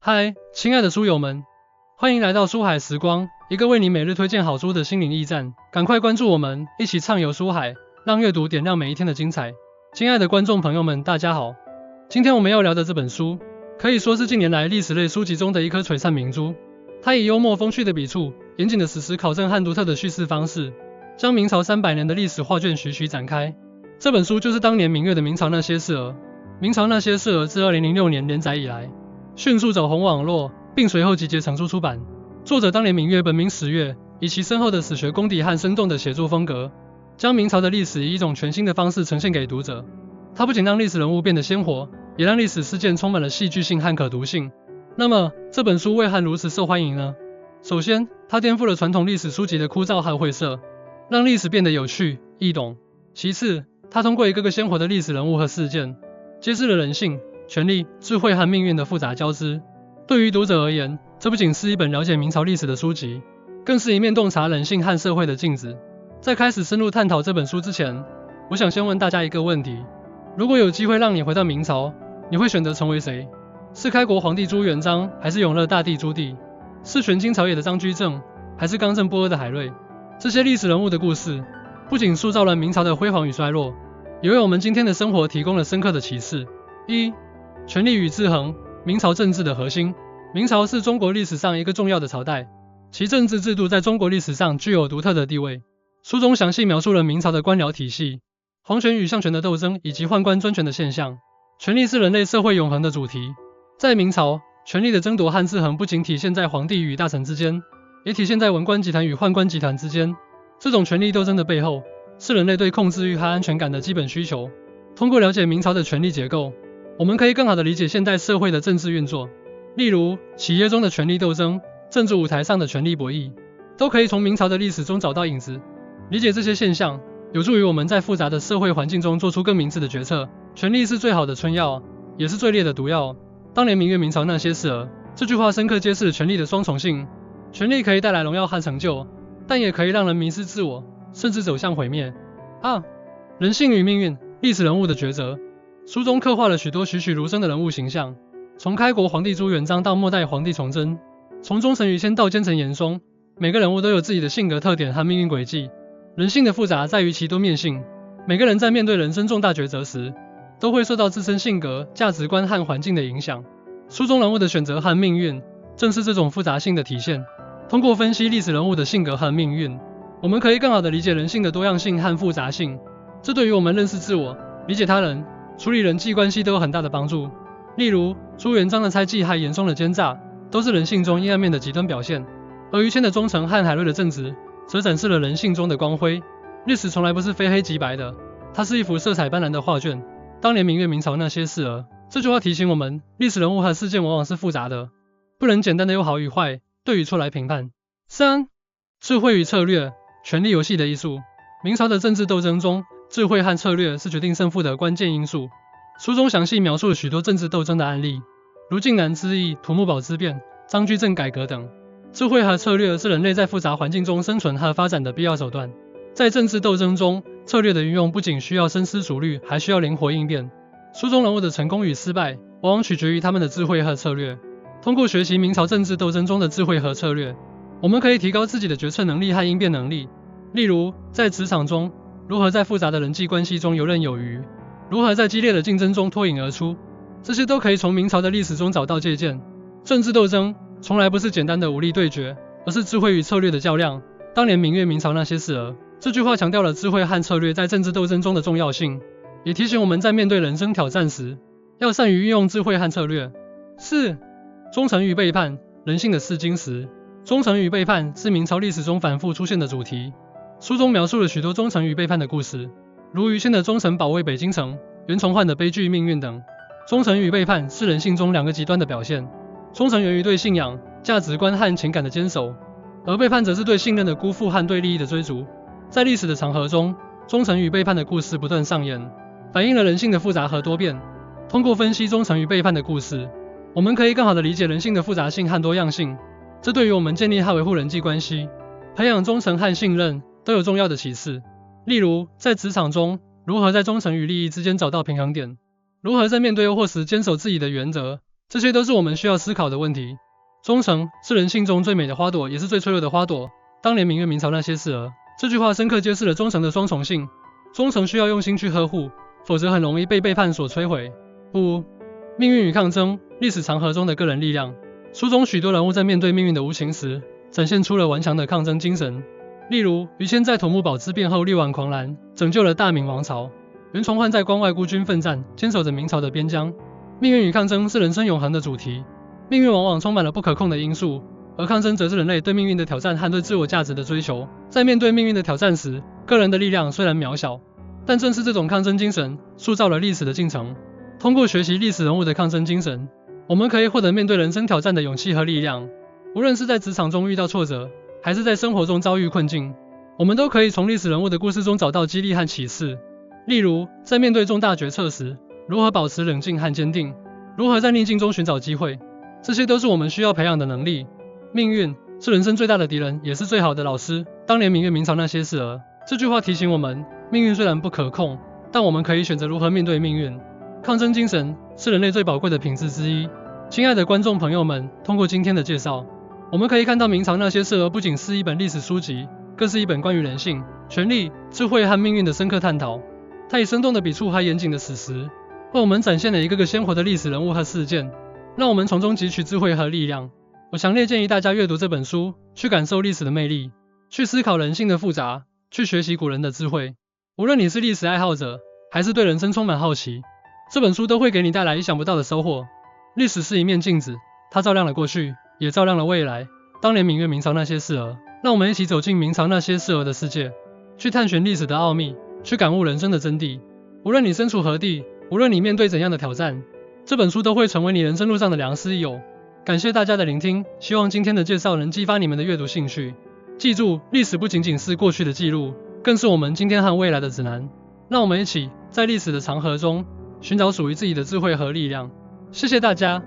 嗨，亲爱的书友们，欢迎来到书海时光，一个为你每日推荐好书的心灵驿站。赶快关注我们，一起畅游书海，让阅读点亮每一天的精彩。亲爱的观众朋友们，大家好。今天我们要聊的这本书，可以说是近年来历史类书籍中的一颗璀璨明珠。它以幽默风趣的笔触、严谨的史实考证和独特的叙事方式，将明朝300年的历史画卷徐徐展开。这本书就是当年明月的《明朝那些事儿》。《明朝那些事儿》自2006年连载以来，迅速走红网络，并随后集结成书出版。作者当年明月本名史月，以其深厚的史学功底和生动的写作风格，将明朝的历史以一种全新的方式呈现给读者。它不仅让历史人物变得鲜活，也让历史事件充满了戏剧性和可读性。那么，这本书为何如此受欢迎呢？首先，它颠覆了传统历史书籍的枯燥和晦涩，让历史变得有趣、易懂。其次，它通过一个个鲜活的历史人物和事件，揭示了人性、权力、智慧和命运的复杂交织。对于读者而言，这不仅是一本了解明朝历史的书籍，更是一面洞察人性和社会的镜子。在开始深入探讨这本书之前，我想先问大家一个问题：如果有机会让你回到明朝，你会选择成为谁？是开国皇帝朱元璋，还是永乐大帝朱棣？是权倾朝野的张居正，还是刚正不阿的海瑞？这些历史人物的故事，不仅塑造了明朝的辉煌与衰落，也为我们今天的生活提供了深刻的启示。1. 权力与制衡，明朝政治的核心。明朝是中国历史上一个重要的朝代，其政治制度在中国历史上具有独特的地位。书中详细描述了明朝的官僚体系、皇权与相权的斗争以及宦官专权的现象。权力是人类社会永恒的主题。在明朝，权力的争夺和制衡不仅体现在皇帝与大臣之间，也体现在文官集团与宦官集团之间。这种权力斗争的背后，是人类对控制欲和安全感的基本需求。通过了解明朝的权力结构，我们可以更好地理解现代社会的政治运作。例如，企业中的权力斗争、政治舞台上的权力博弈，都可以从明朝的历史中找到影子。理解这些现象，有助于我们在复杂的社会环境中做出更明智的决策。权力是最好的春药，也是最烈的毒药。当年明月明朝那些事儿，这句话深刻揭示了权力的双重性。权力可以带来荣耀和成就，但也可以让人迷失自我，甚至走向毁灭。2. 人性与命运，历史人物的抉择。书中刻画了许多栩栩如生的人物形象，从开国皇帝朱元璋到末代皇帝崇祯，从忠臣于谦到奸臣严嵩，每个人物都有自己的性格特点和命运轨迹。人性的复杂在于其多面性，每个人在面对人生重大抉择时，都会受到自身性格、价值观和环境的影响。书中人物的选择和命运，正是这种复杂性的体现。通过分析历史人物的性格和命运，我们可以更好地理解人性的多样性和复杂性。这对于我们认识自我、理解他人、处理人际关系都有很大的帮助。例如，朱元璋的猜忌和严嵩的奸诈，都是人性中阴暗面的极端表现；而于谦的忠诚和海瑞的正直，则展示了人性中的光辉。历史从来不是非黑即白的，它是一幅色彩斑斓的画卷。当年明月明朝那些事儿，这句话提醒我们，历史人物和事件往往是复杂的，不能简单的由好与坏、对与错来评判。3. 智慧与策略，权力游戏的艺术。明朝的政治斗争中，智慧和策略是决定胜负的关键因素。书中详细描述了许多政治斗争的案例，如靖难之役、土木堡之变、张居正改革等。智慧和策略是人类在复杂环境中生存和发展的必要手段。在政治斗争中，策略的运用不仅需要深思熟虑，还需要灵活应变。书中人物的成功与失败，往往取决于他们的智慧和策略。通过学习明朝政治斗争中的智慧和策略，我们可以提高自己的决策能力和应变能力。例如，在职场中，如何在复杂的人际关系中游刃有余，如何在激烈的竞争中脱颖而出，这些都可以从明朝的历史中找到借鉴。政治斗争从来不是简单的武力对决，而是智慧与策略的较量。当年明月明朝那些事儿，这句话强调了智慧和策略在政治斗争中的重要性，也提醒我们在面对人生挑战时，要善于运用智慧和策略。4. 忠诚与背叛，人性的试金石。忠诚与背叛是明朝历史中反复出现的主题。书中描述了许多忠诚与背叛的故事，如于谦的忠诚保卫北京城、袁崇焕的悲剧命运等。忠诚与背叛是人性中两个极端的表现。忠诚源于对信仰、价值观和情感的坚守，而背叛则是对信任的辜负和对利益的追逐。在历史的长河中，忠诚与背叛的故事不断上演，反映了人性的复杂和多变。通过分析忠诚与背叛的故事，我们可以更好地理解人性的复杂性和多样性。这对于我们建立和维护人际关系、培养忠诚和信任都有重要的启示。例如，在职场中，如何在忠诚与利益之间找到平衡点，如何在面对诱惑时坚守自己的原则，这些都是我们需要思考的问题。忠诚是人性中最美的花朵，也是最脆弱的花朵。当年明月明朝那些事儿，这句话深刻揭示了忠诚的双重性。忠诚需要用心去呵护，否则很容易被背叛所摧毁。5. 命运与抗争，历史长河中的个人力量。书中许多人物在面对命运的无情时，展现出了顽强的抗争精神。例如，于谦在土木堡之变后力挽狂澜，拯救了大明王朝；袁崇焕在关外孤军奋战，坚守着明朝的边疆。命运与抗争是人生永恒的主题。命运往往充满了不可控的因素，而抗争则是人类对命运的挑战和对自我价值的追求。在面对命运的挑战时，个人的力量虽然渺小，但正是这种抗争精神塑造了历史的进程。通过学习历史人物的抗争精神，我们可以获得面对人生挑战的勇气和力量。无论是在职场中遇到挫折，还是在生活中遭遇困境，我们都可以从历史人物的故事中找到激励和启示。例如，在面对重大决策时，如何保持冷静和坚定，如何在逆境中寻找机会，这些都是我们需要培养的能力。命运是人生最大的敌人，也是最好的老师。当年明月明朝那些事儿，这句话提醒我们，命运虽然不可控，但我们可以选择如何面对命运。抗争精神是人类最宝贵的品质之一。亲爱的观众朋友们，通过今天的介绍，我们可以看到明朝那些事儿不仅是一本历史书籍，更是一本关于人性、权力、智慧和命运的深刻探讨。它以生动的笔触和严谨的史实，为我们展现了一个个鲜活的历史人物和事件，让我们从中汲取智慧和力量。我强烈建议大家阅读这本书，去感受历史的魅力，去思考人性的复杂，去学习古人的智慧。无论你是历史爱好者，还是对人生充满好奇，这本书都会给你带来意想不到的收获。历史是一面镜子，它照亮了过去，也照亮了未来。当年明月明朝那些事儿，让我们一起走进明朝那些事儿的世界，去探寻历史的奥秘，去感悟人生的真谛。无论你身处何地，无论你面对怎样的挑战，这本书都会成为你人生路上的良师益友。感谢大家的聆听，希望今天的介绍能激发你们的阅读兴趣。记住，历史不仅仅是过去的记录，更是我们今天和未来的指南。让我们一起在历史的长河中寻找属于自己的智慧和力量。谢谢大家。